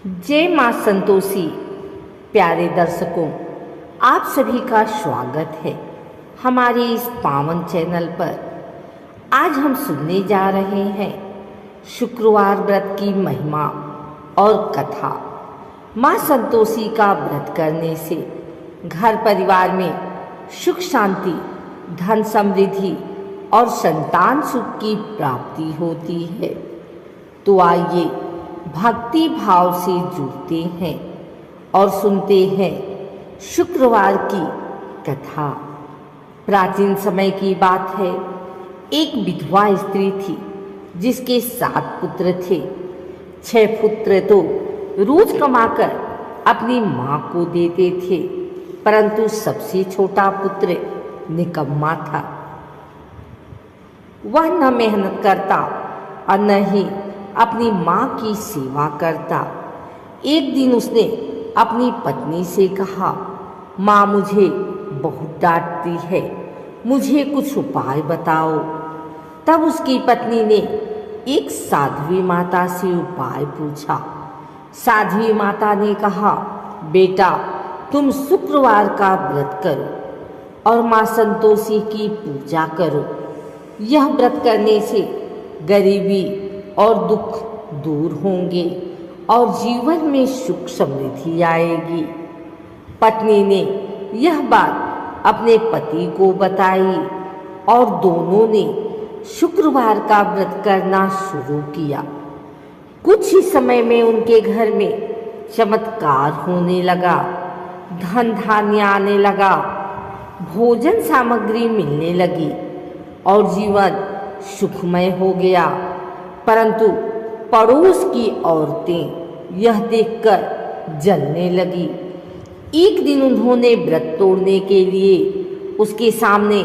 जय मां संतोषी। प्यारे दर्शकों, आप सभी का स्वागत है हमारे इस पावन चैनल पर। आज हम सुनने जा रहे हैं शुक्रवार व्रत की महिमा और कथा। मां संतोषी का व्रत करने से घर परिवार में सुख शांति, धन समृद्धि और संतान सुख की प्राप्ति होती है। तो आइए भक्ति भाव से जुड़ते हैं और सुनते हैं शुक्रवार की कथा। प्राचीन समय की बात है, एक विधवा स्त्री थी जिसके 7 पुत्र थे। 6 पुत्र तो रोज कमाकर अपनी माँ को देते थे, परंतु सबसे छोटा पुत्र निकम्मा था। वह न मेहनत करता और न ही अपनी माँ की सेवा करता। एक दिन उसने अपनी पत्नी से कहा, माँ मुझे बहुत डांटती है, मुझे कुछ उपाय बताओ। तब उसकी पत्नी ने एक साध्वी माता से उपाय पूछा। साध्वी माता ने कहा, बेटा तुम शुक्रवार का व्रत करो और माँ संतोषी की पूजा करो। यह व्रत करने से गरीबी और दुख दूर होंगे और जीवन में सुख समृद्धि आएगी। पत्नी ने यह बात अपने पति को बताई और दोनों ने शुक्रवार का व्रत करना शुरू किया। कुछ ही समय में उनके घर में चमत्कार होने लगा। धन धान्य आने लगा, भोजन सामग्री मिलने लगी और जीवन सुखमय हो गया। परंतु पड़ोस की औरतें यह देखकर जलने लगी। एक दिन उन्होंने व्रत तोड़ने के लिए उसके सामने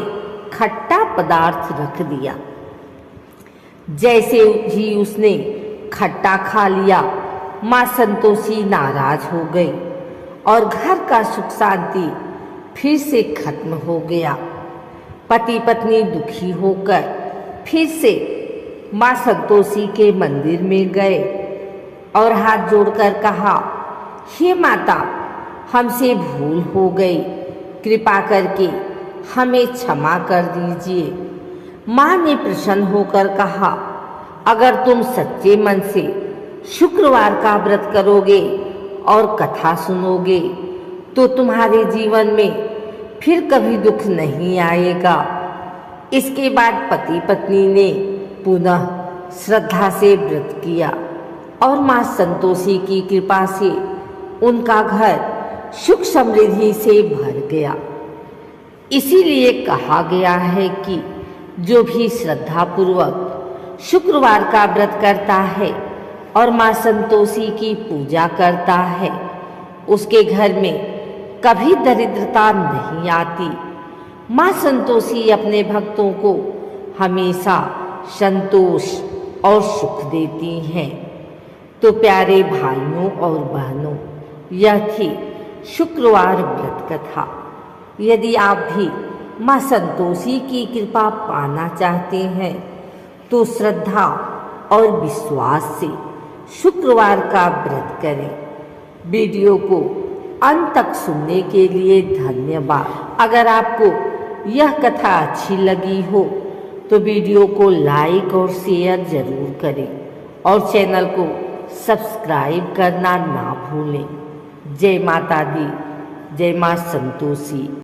खट्टा पदार्थ रख दिया। जैसे ही उसने खट्टा खा लिया, मां संतोषी नाराज हो गई और घर का सुख शांति फिर से खत्म हो गया। पति पत्नी दुखी होकर फिर से मां संतोषी के मंदिर में गए और हाथ जोड़कर कहा, हे माता, हमसे भूल हो गई, कृपा करके हमें क्षमा कर दीजिए। मां ने प्रसन्न होकर कहा, अगर तुम सच्चे मन से शुक्रवार का व्रत करोगे और कथा सुनोगे तो तुम्हारे जीवन में फिर कभी दुख नहीं आएगा। इसके बाद पति पत्नी ने पुनः श्रद्धा से व्रत किया और मां संतोषी की कृपा से उनका घर सुख समृद्धि से भर गया। इसीलिए कहा गया है कि जो भी श्रद्धा पूर्वक शुक्रवार का व्रत करता है और मां संतोषी की पूजा करता है, उसके घर में कभी दरिद्रता नहीं आती। मां संतोषी अपने भक्तों को हमेशा संतोष और सुख देती हैं। तो प्यारे भाइयों और बहनों, यह थी शुक्रवार व्रत कथा। यदि आप भी मां संतोषी की कृपा पाना चाहते हैं तो श्रद्धा और विश्वास से शुक्रवार का व्रत करें। वीडियो को अंत तक सुनने के लिए धन्यवाद। अगर आपको यह कथा अच्छी लगी हो तो वीडियो को लाइक और शेयर जरूर करें और चैनल को सब्सक्राइब करना ना भूलें। जय माता दी, जय मां संतोषी।